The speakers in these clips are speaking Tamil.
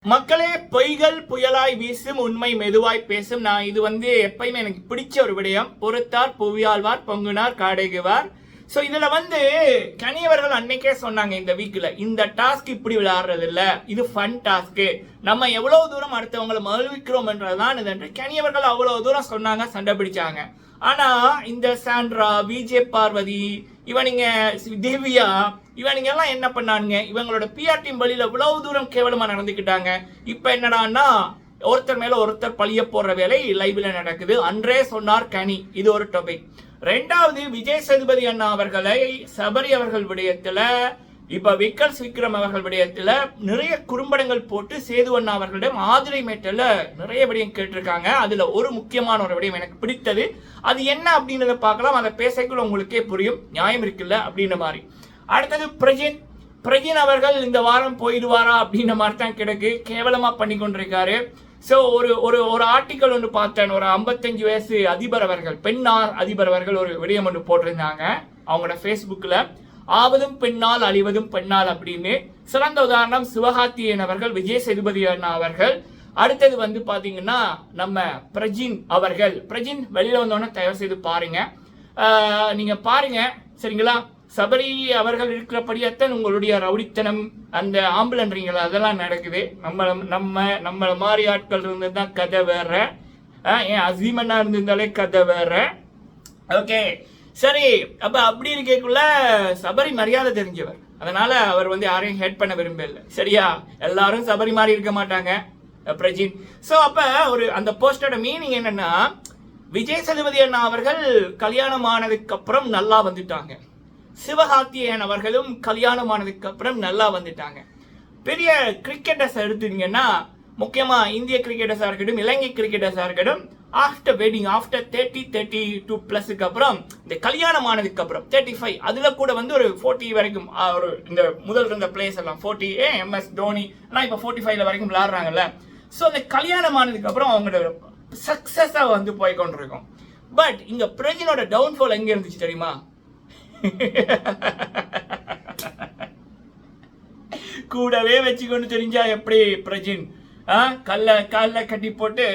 மக்களே, பொய்கள் புயலாய் வீசும், உண்மை மெதுவாய் பேசும். நான் இது எப்பயுமே எனக்கு பிடிச்ச ஒரு விடயம். பொறுத்தார் புவியாழ்வார் பொங்குனார் காடைகுவார். ஸோ இதுல கனியவர்கள் அன்னைக்கே சொன்னாங்க, இந்த வீக்ல இந்த டாஸ்க் இப்படி விளையாடுறது இல்ல, இது ஃபன் டாஸ்க், நம்ம எவ்வளவு தூரம் அடுத்தவங்களை மகிழ்விக்கிறோம் என்றதான் இது என்று கனியவர்கள் அவ்வளவு தூரம் சொன்னாங்க, சண்டை பிடிச்சாங்க. ஆனா இந்த சாண்ட்ரா, விஜே பார்வதி, இவனுங்க திவ்யா, இவனுங்க எல்லாம் என்ன பண்ணானுங்க, இவங்களோட பிஆர் டீம் வழியில இவ்வளவு தூரம் கேவலமா நடந்துக்கிட்டாங்க. இப்ப என்னடான்னா ஒருத்தர் மேல ஒருத்தர் பழிய போடுற வேலை லைவ்ல நடக்குது. அன்றே சொன்னார் கனி. இது ஒரு டாபிக். ரெண்டாவது, விஜய் சேதுபதி அண்ணா அவர்களை சபரி அவர்கள் விடயத்துல, இப்ப விக்கல்ஸ் விக்ரம் அவர்கள் விடயத்துல நிறைய குறும்படங்கள் போட்டு சேது அண்ணா அவர்களிடம் ஆதிரை மேட்டல்ல நிறைய விடயம் கேட்டிருக்காங்க. அதுல ஒரு முக்கியமான ஒரு விடயம் எனக்கு பிடித்தது. அது என்ன அப்படின்றத பார்க்கலாம். அதை பேசக்குள்ள உங்களுக்கே புரியும், நியாயம் இருக்குல்ல அப்படின்ற மாதிரி. அடுத்தது பிரஜின் அவர்கள் இந்த வாரம் போயிடுவாரா அப்படின்ற மாதிரி தான் கிடக்கு. கேவலமா பண்ணி கொண்டிருக்காரு. ஸோ ஒரு ஆர்டிக்கல் ஒன்று பார்த்தேன். ஒரு 55 வயசு அதிபர் அவர்கள், பெண்ணார் அதிபர் அவர்கள் ஒரு விடயம் ஒன்று போட்டிருந்தாங்க அவங்களோட ஃபேஸ்புக்கில். ஆவதும் பெண்ணால் அழிவதும் பெண்ணால் அப்படின்னு. சிறந்த உதாரணம் சிவகார்த்தியன் அவர்கள், விஜய் சேதுபதி அண்ணா அவர்கள். அடுத்தது பாத்தீங்கன்னா நம்ம பிரஜின் அவர்கள். பிரஜின் வெளியில வந்தோடனே தயவு செய்து பாருங்க, நீங்க பாருங்க சரிங்களா. சபரி அவர்கள் இருக்கிறபடியாத்தான் உங்களுடைய ரவுடித்தனம், அந்த ஆம்புலன்றீங்களா, அதெல்லாம் நடக்குது. நம்ம மாதிரி ஆட்கள் இருந்ததுதான் கதை வேற. ஏன் அசீமன்னா இருந்திருந்தாலே கதை வேற. ஓகே சரி. அப்ப அப்படி இருக்கக்குள்ள சபரி மரியாதை தெரிஞ்சவர், அதனால அவர் யாரையும் ஹேட் பண்ண விரும்பல. சரியா, எல்லாரும் சபரி மாதிரி இருக்க மாட்டாங்க பிரஜின். சோ அப்ப அந்த போஸ்டோட மீனிங் என்னன்னா, விஜய் சேதுபதி அண்ணா அவர்கள் கல்யாணம் ஆனதுக்கு அப்புறம் நல்லா வந்துட்டாங்க, சிவகார்த்தியன் அவர்களும் கல்யாணம் ஆனதுக்கு அப்புறம் நல்லா வந்துட்டாங்க. பெரிய கிரிக்கெட்டர்ஸ் எடுத்துட்டீங்கன்னா, முக்கியமா இந்திய கிரிக்கெட்டர்ஸா இருக்கட்டும், இலங்கை கிரிக்கெட்டர்ஸா இருக்கட்டும், ஆஃப்டர் வெட்டிங், ஆஃப்டர் 30-32 பிளஸுக்கு அப்புறம், இந்த கல்யாணம் ஆனதுக்கு அப்புறம் 35, அதுல கூட ஒரு 40 வரைக்கும், ஒரு இந்த முதல் இருந்த பிளேயர்ஸ் எல்லாம் 40, எம்எஸ் தோனி எல்லாம் இப்ப 45 வரைக்கும் விளையாடுறாங்கல்ல. ஸோ அந்த கல்யாணம் ஆனதுக்கு அப்புறம் அவங்களோட சக்சஸா போய் கொண்டிருக்கும். பட் இங்க பிரஜினோட டவுன்ஃபால் எங்க இருந்துச்சு தெரியுமா? கூடவே வச்சுக்கொண்டு தெரிஞ்சா எப்படி பிரஜின் கல்ல கட்டி போட்டு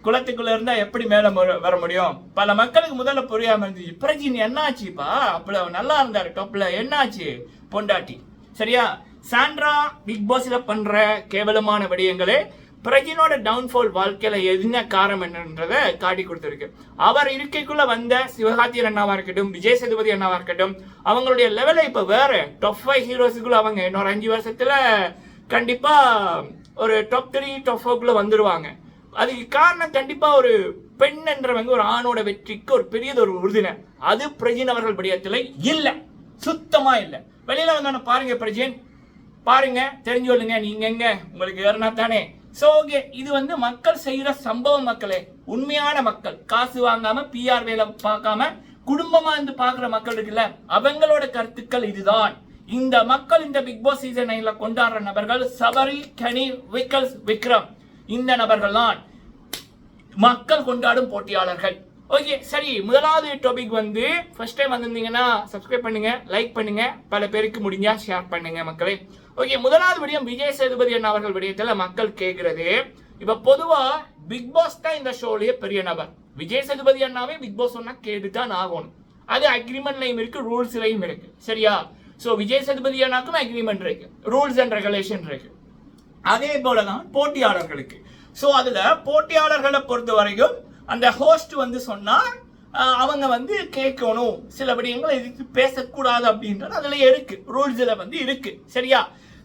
குளத்துக்குள்ள இருந்தா எப்படி மேல வர முடியும்? பல மக்களுக்கு முதல்ல புரியாம இருந்துச்சு, பிரஜின் என்னாச்சுப்பா, அப்படி நல்லா இருந்தாரு டாப்ல, என்னாச்சு பொண்டாட்டி. சரியா, சாண்ட்ரா பிக் பாஸ்ல பண்ற கேவலமான விடயங்களே பிரஜினோட டவுன்ஃபால் வாழ்க்கையில என்ன காரணம் என்னன்றதை காட்டி கொடுத்துருக்கு. அவர் இருக்கைக்குள்ள வந்த சிவகார்த்தியன் அண்ணாவா இருக்கட்டும், விஜய் சேதுபதி அண்ணாவா இருக்கட்டும், அவங்களுடைய லெவல இப்ப வேற. டாப் 5 ஹீரோஸுக்குள்ள அவங்க இன்னொரு 5 வருஷத்துல கண்டிப்பா ஒரு டாப் 3 டாப் 4 வந்துருவாங்க. அதுக்கு காரணம் கண்டிப்பா ஒரு பெண் என்றவங்க ஒரு ஆணோட வெற்றிக்கு ஒரு பெரியது ஒரு உறுதினை. அது பிரஜின் அவர்கள் விடயத்துல இல்ல, சுத்தமா இல்ல. வெளியில வந்தானே பாருங்க பிரஜின், பாருங்க தெரிஞ்சு கொள்ளுங்க, நீங்க எங்க உங்களுக்கு ஏறினா தானே. சோ ஓகே, இது மக்கள் செய்யற சம்பவம். மக்களே, உண்மையான மக்கள், காசு வாங்காம பிஆர் வேலை பார்க்காம குடும்பமா இருந்து பாக்குற மக்கள் இருக்குல்ல, அவங்களோட கருத்துக்கள் இதுதான். இந்த மக்கள் இந்த பிக் பாஸ் சீசன் 9ல கொண்டாடுற நபர்கள் சபரி, கனி, விக்கல்ஸ், விக்ரம், இந்த நபர்கள் தான் மக்கள் கொண்டாடும் போட்டியாளர்கள். ஓகே சரி, முதலாவது டாபிக் ஃபர்ஸ்ட் டைம் வந்திருந்தீங்கன்னா சப்ஸ்கிரைப் பண்ணுங்க, லைக் பண்ணுங்க, பல பேருக்கு முடிஞ்சா ஷேர் பண்ணுங்க மக்களே. ஓகே, முதலாவது விடயம் விஜய் சேதுபதி அண்ணா அவர்கள் விடயத்துல மக்கள் கேட்கிறது, இப்ப பொதுவா பிக் பாஸ் தான் இந்த ஷோலயே பெரிய நபர். விஜய் சேதுபதி அண்ணாவே பிக் பாஸ் சொன்னா கேட்டுதான் ஆகணும். அது அக்ரிமெண்ட்லயும் இருக்கு, ரூல்ஸ்லயும் இருக்கு. சரியா, சோ விஜய் சேதுபதி அண்ணாக்கும் அக்ரிமெண்ட் இருக்கு, ரூல்ஸ் அண்ட் ரெகுலேஷன் இருக்கு. அதே போலதான் போட்டியாளர்களுக்கு. சோ அதுல போட்டியாளர்களை பொறுத்த வரைக்கும் அந்த ஹோஸ்ட் சொன்னா அவங்க கேட்கணும், சில விடயங்களை எதிர்த்து பேசக்கூடாது அப்படின்றது அதுல இருக்கு, ரூல்ஸ்ல இருக்கு. சரியா,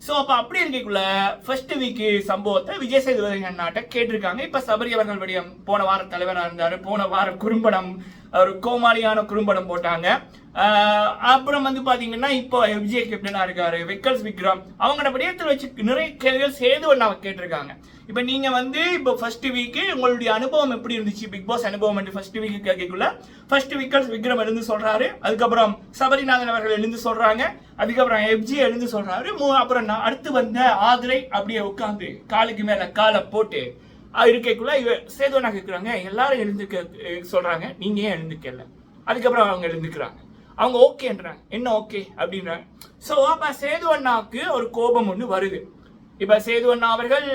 சோ அப்ப அப்படி இருக்கக்குள்ள ஃபர்ஸ்ட் வீக் சம்பவத்தை விஜய் சேதுபதி அண்ணாட்ட கேட்டிருக்காங்க. இப்ப சபரி அவர்கள் விடயம், போன வாரம் தலைவரா இருந்தாரு, போன வாரம் குறும்படம், ஒரு கோமாளியான குறும்படம் போட்டாங்க. அப்புறம் பாத்தீங்கன்னா இப்போ விஜய் கேப்டனா இருக்காரு, விக்கல்ஸ் விக்ரம், அவங்களோட விடயத்தில் வச்சு நிறைய கேள்விகள் சேது அண்ணாவை கேட்டிருக்காங்க. இப்ப நீங்க இப்போ ஃபர்ஸ்ட் வீக் உங்களுடைய அனுபவம் எப்படி இருந்துச்சு, பிக் பாஸ் அனுபவம் first week கேட்கக்குள்ள first Vikkals Vikram எழுந்து சொல்றாரு, அதுக்கப்புறம் சபரிநாதன் அவர்கள் எழுந்து சொல்றாங்க, அதுக்கப்புறம் எஃப்ஜி எழுந்து சொல்றாரு, அப்புறம் அடுத்து வந்த ஆதிரை அப்படியே உட்காந்து காலுக்கு மேல காலை போட்டு இருக்கைக்குள்ள சேது அண்ணா கேட்கிறாங்க, எல்லாரும் எழுந்துக்க சொல்றாங்க, நீங்க ஏன் எழுந்துக்கல? அதுக்கப்புறம் அவங்க எழுந்துக்கிறாங்க, அவங்க ஓகேன்றாங்க, என்ன ஓகே அப்படின்றாங்க. சோ அப்ப சேது அண்ணாவுக்கு ஒரு கோபம் ஒண்ணு வருது. இப்ப சேது அண்ணா அவர்கள்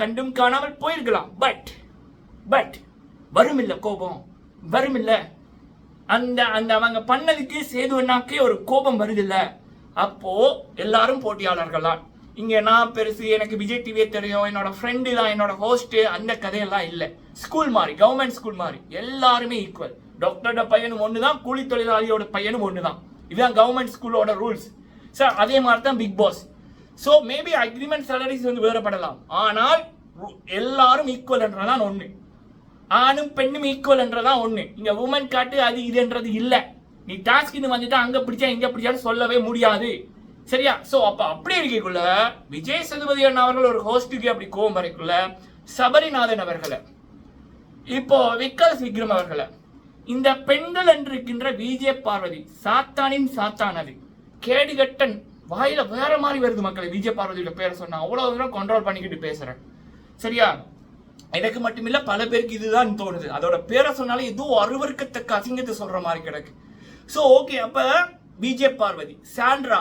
கண்டும் காணாமல் போயிருக்கலாம். பட் வருமில்ல கோபம், வருமில்ல அந்த அந்த அவங்க பண்ணதுக்கு சேது அண்ணாக்கே ஒரு கோபம் வருதில்ல. அப்போ எல்லாரும் போட்டியாளர்கள் தான். இங்க நான் பெருசு, எனக்கு விஜய் டிவியே தெரியும், என்னோட ஃப்ரெண்டு தான் என்னோட ஹோஸ்ட், அந்த கதையெல்லாம் இல்லை. ஸ்கூல் மாதிரி, கவர்மெண்ட் ஸ்கூல் மாதிரி எல்லாருமே ஈக்குவல். டாக்டரோட பையனும் ஒண்ணுதான், கூலி தொழிலாளியோட பையனும் ஒண்ணுதான். இதுதான் கவர்மெண்ட் ஸ்கூலோட ரூல்ஸ் சார். அதே மாதிரி தான் big boss. So maybe agreement salaries வந்து வேறுபடலாம், ஆனால் எல்லாரும் ஈக்குவல் என்றதான் ஒண்ணு. ஆணும் பெண்ணும் ஈக்குவல் என்றதான் ஒண்ணு. இங்க உமன் காட்டு அது இதுன்றது இல்ல. நீ டாஸ்க் வந்துட்டா அங்க பிடிச்சா இங்க பிடிச்சான்னு சொல்லவே முடியாது. சரியா? சோ அப்ப அப்படி இருக்கக்குள்ள விஜய் சேதுபதி அண்ணா அவர்கள் ஒரு ஹோஸ்டுக்கு அப்படி கோவம் வரைக்குள்ள சபரிநாதன் அவர்களை, இப்போ விக்கல்ஸ் விக்ரம் அவர்களை, இந்த பெண்கள் என்று இருக்கின்ற விஜய் பார்வதி சாத்தானின் சாத்தானது கேடுகட்டன் வாயில வேற மாதிரி வருது மக்களை. விஜய் பார்வதியோட பேரை சொன்னா அவ்வளவு தூரம் கண்ட்ரோல் பண்ணிக்கிட்டு பேசுறேன். சரியா? எனக்கு மட்டுமில்ல பல பேருக்கு இதுதான் தோணுது. அதோட பேரை சொன்னாலே ஏதோ அருவருக்கத்தக்க அசிங்கத்தை சொல்ற மாதிரி கிடக்கு. சோ ஓகே, அப்ப விஜய் பார்வதி, சாண்ட்ரா,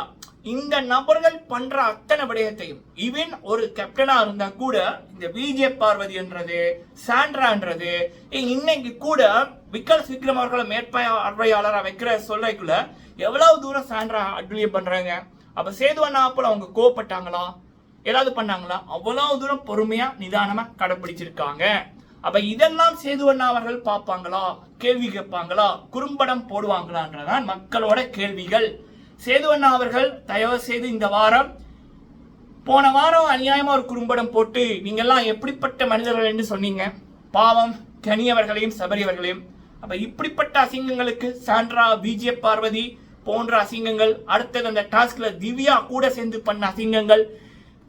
இந்த நபர்கள் பண்ற அத்தனை விடயத்தையும் ஈவன் ஒரு கேப்டனா இருந்தா கூட இந்த விஜய் பார்வதி என்றது, சாண்ட்ரான்றது இன்னைக்கு கூட விக்கல்ஸ் விக்ரம் அவர்களை மேற்பார்வையாளரா வைக்கிற சொல்றதுக்குள்ள எவ்வளவு தூரம் சாண்ட்ரா அட்வலியம் பண்றாங்க. அப்ப சேது அண்ணா அப்போ அவங்க கோவப்பட்டாங்களா, ஏதாவது பண்ணாங்களா? அவ்வளவு தூரம் பொறுமையா நிதானமா கடைபிடிச்சிருக்காங்க. அப்ப இதெல்லாம் சேது அண்ணா அவர்கள் பார்ப்பாங்களா, கேள்வி கேட்பாங்களா, குறும்படம் போடுவாங்களான்றதான் மக்களோட கேள்விகள். சேது அண்ணா அவர்கள் தயவு செய்து இந்த வாரம், போன வாரம் அநியாயமா ஒரு குறும்படம் போட்டு நீங்கெல்லாம் எப்படிப்பட்ட மனிதர்கள் என்று சொன்னீங்க. பாவம் கனியவர்களையும் சபரியவர்களையும். அப்ப இப்படிப்பட்ட அசிங்கங்களுக்கு சாண்ட்ரா, விஜய் பார்வதி போன்ற அசிங்கங்கள், அடுத்தது அந்த டாஸ்க்ல திவ்யா கூட சேர்ந்து பண்ண அசிங்கங்கள்,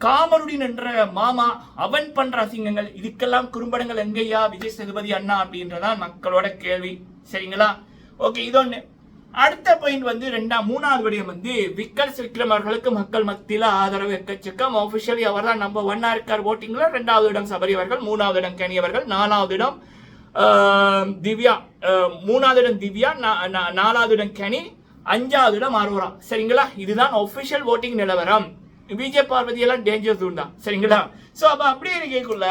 காமருடின் என்ற மாமா அவன் பண்ற அசிங்கங்கள், இதுக்கெல்லாம் குறும்படங்கள் எங்கேயா விஜய் சேதுபதி அண்ணா அப்படின்றதான் மக்களோட கேள்வி. சரிங்களா? ஓகே, இது ஒண்ணு. அடுத்த பாயிண்ட் வந்து மூணாவது விடயம் வந்து விக்கல்ஸ் விக்ரம் அவர்களுக்கு மக்கள் மத்தியில ஆதரவு எக்கச்சக்கம். ஆஃபிஷியலி அவர் தான் நம்பர் 1 இருக்கார் ஓட்டிங்ல. 2வது இடம் சபரி அவர்கள், 3வது இடம் கனி அவர்கள், 4வது இடம் திவ்யா, 3வது இடம் திவ்யா, 4வது இடம் கனி, 5வது இடம் அரோரா. சரிங்களா? இதுதான் ஆஃபிஷியல் ஓட்டிங் நிலவரம். விஜய் பார்வதி எல்லாம் டேஞ்சர் ஜோன் தான். சரிங்களா? சோ அப்ப அப்படியே இருக்கக்குள்ள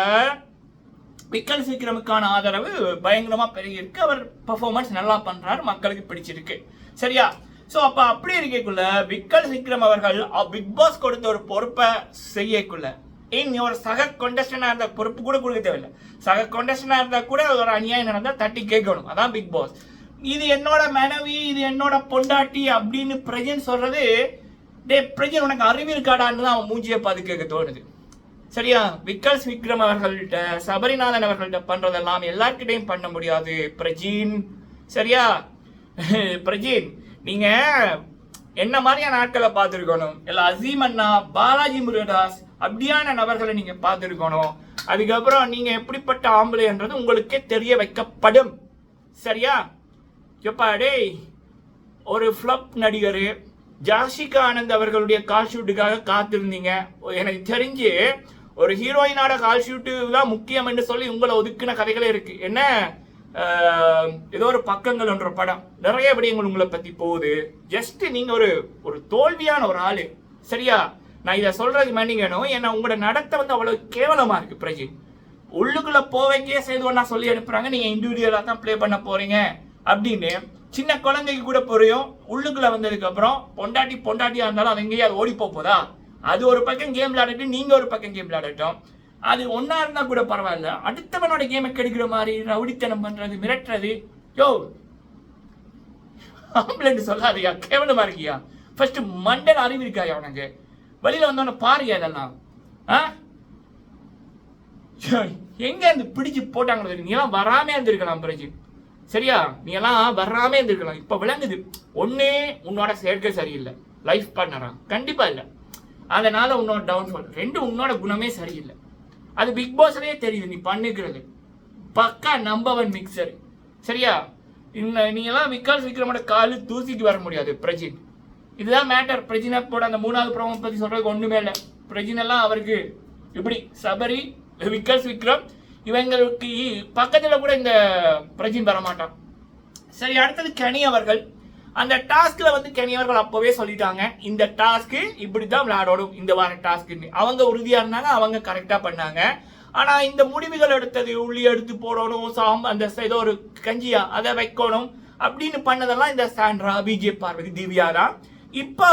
விக்கல்ஸ் விக்ரமுக்கான ஆதரவு பயங்கரமா பெருகி இருக்கு. அவர் பெர்ஃபார்மன்ஸ் நல்லா பண்றாரு, மக்களுக்கு பிடிச்சிருக்கு. சரியா? சோ அப்ப அப்படி இருக்கக்குள்ள விக்கல்ஸ் விக்ரம் அவர்கள் பிக் பாஸ் கொடுத்த ஒரு பொறுப்பை செய்யக்குள்ள ஒரு சக கொண்டஸ்டனா இருந்த பொறுப்பு கூட கொடுக்க தேவையில்லை. சக கொண்டஸ்டனா இருந்தா கூட ஒரு அநியாயம் நடந்தா தட்டி கேட்கணும். அதான் பிக் பாஸ். இது என்னோட மனைவி, இது என்னோட பொண்டாட்டி அப்படின்னு பிரஜன் சொல்றது, டே பிரஜன் உனக்கு அறிவு இருக்காடான்னு தான் அவன் மூஞ்சியை பார்த்து கேட்க தோணுது. சரியா? விக்கல்ஸ் விக்ரம் அவர்கள்ட்ட, சபரிநாதன் அவர்கள்ட்ட பண்றதெல்லாம் எல்லார்கிட்டையும் பண்ண முடியாது பிரஜின். சரியா? பிரஜின், நீங்க என்ன மாதிரியான ஆட்களை பார்த்துருக்கணும். எல்லாம் அசீம் அண்ணா, பாலாஜி முருகதாஸ் அப்படியான நபர்களை நீங்க பார்த்துருக்கணும். அதுக்கப்புறம் நீங்க எப்படிப்பட்ட ஆம்பளை என்றது உங்களுக்கே தெரிய வைக்கப்படும். சரியா? எப்பா டேய், ஒரு ஃப்ளப் நடிகர் ஜாஷிகா ஆனந்த் அவர்களுடைய கால் ஷூட்டுக்காக காத்திருந்தீங்க. எனக்கு தெரிஞ்சு ஒரு ஹீரோயினோட கால் ஷூட்டு தான் முக்கியம் என்று சொல்லி உங்களை ஒதுக்கின கதைகளே இருக்கு. என்ன ஏதோ ஒரு பக்கங்கள் என்ற படம், நிறைய விடயங்கள் உங்களை பத்தி போகுது. ஜஸ்ட் நீங்க ஒரு தோல்வியான ஒரு ஆளு. சரியா? நான் இதை சொல்றது மன்னிக்கணும். ஏன்னா உங்களோட நடத்தை வந்து அவ்வளவு கேவலமா இருக்கு பிரஜி. உள்ளுக்குள்ள போவைக்கே செய்து ஒன்னா சொல்லி அனுப்புறாங்க, நீங்க இண்டிவிஜுவலா தான் பிளே பண்ண போறீங்க அப்படின்னு. சின்ன குழந்தைக்கு கூட புரியும். உள்ளுக்குள்ள வந்ததுக்கு அப்புறம் பொண்டாட்டியா இருந்தாலும் அது எங்கேயாவது ஓடி போதா? அது ஒரு பக்கம் கேம் விளையாடட்டும், நீங்க ஒரு பக்கம் கேம் விளையாடட்டும். அது ஒன்னா இருந்தா கூட பரவாயில்ல. அடுத்தவனோட கேமை கெடுக்கிற மாதிரி ரவுடித்தனம் பண்றது, மிரட்டுறது, யோ ஆம்புலன்ஸ் சொல்லாதியா, கேவலமா இருக்கியா? ஃபர்ஸ்ட் மண்டல் அறிவு இருக்காயா உனக்கு? வெளியில வந்தோன்னு பாருங்க இதெல்லாம். எங்க இருந்து பிடிச்சு போட்டாங்க? நீ எல்லாம் வராமே இருந்திருக்கலாம் பிரஜி. சரியா? நீ எல்லாம் வராமே இருந்திருக்கலாம். இப்ப விளங்குது. ஒன்னே உன்னோட செயற்கை சரியில்லை, லைஃப் பார்ட்னரா கண்டிப்பா இல்லை, அதனால உன்னோட டவுன்ஃபால். 2 உன்னோட குணமே சரியில்லை. அது பிக் பாஸ்லயே தெரியுது நீ பண்ணுகிறது. பக்கா நம்பர் 1 மிக்சர். சரியா? நீ எல்லாம் விக்கல்ஸ் விக்ரமோட காலு தூசிட்டு வர முடியாது பிரஜின். இதுதான் மேட்டர். பிரஜினை போட அந்த 3வது ப்ரோமோ பத்தி சொல்றதுக்கு ஒண்ணுமே இல்லை. பிரஜின் எல்லாம் அவருக்கு இப்படி சபரி, விக்கல்ஸ் விக்ரம் இவங்களுக்கு பக்கத்துல கூட இந்த பிரஜின் வரமாட்டான். சரி, அடுத்தது கனி அவர்கள். அந்த டாஸ்க்ல வந்து கெனி அவர்கள் அப்பவே சொல்லிட்டாங்க, இந்த டாஸ்க் இப்படிதான் விளையாடணும் இந்த வார டாஸ்க்னு. அவங்க உறுதியா இருந்தாங்க, அவங்க கரெக்டா பண்ணாங்க. ஆனா இந்த முடிவுகள் எடுத்தது, உள்ளி எடுத்து போடணும், அந்த ஏதோ ஒரு கஞ்சியா அதை வைக்கணும் அப்படின்னு பண்ணதெல்லாம் இந்த சாண்ட்ரா, விஜய் பார்வதி, திவ்யா தான். இப்போ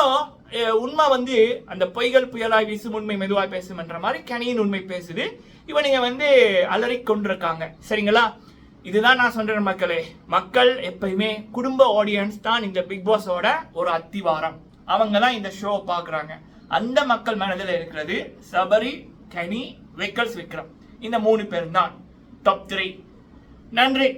உண்மை வந்து அந்த பொய்கள் புயலாய் வீசும் உண்மை மெதுவாய் பேசும்ன்ற மாதிரி கெனியின் உண்மை பேசுது. இவனுங்க வந்து அலறி கொண்டிருக்காங்க. சரிங்களா? இதுதான் நான் சொல்றேன் மக்களே. மக்கள் எப்பயுமே குடும்ப ஆடியன்ஸ் தான் இந்த பிக் பாஸோட ஒரு அத்திவாரம். அவங்க தான் இந்த ஷோ பாக்குறாங்க. அந்த மக்கள் மனதில் இருக்கிறது சபரி, கெனி, விக்கல்ஸ் விக்ரம், இந்த 3 பேர் தான் டாப் 3. நன்றி.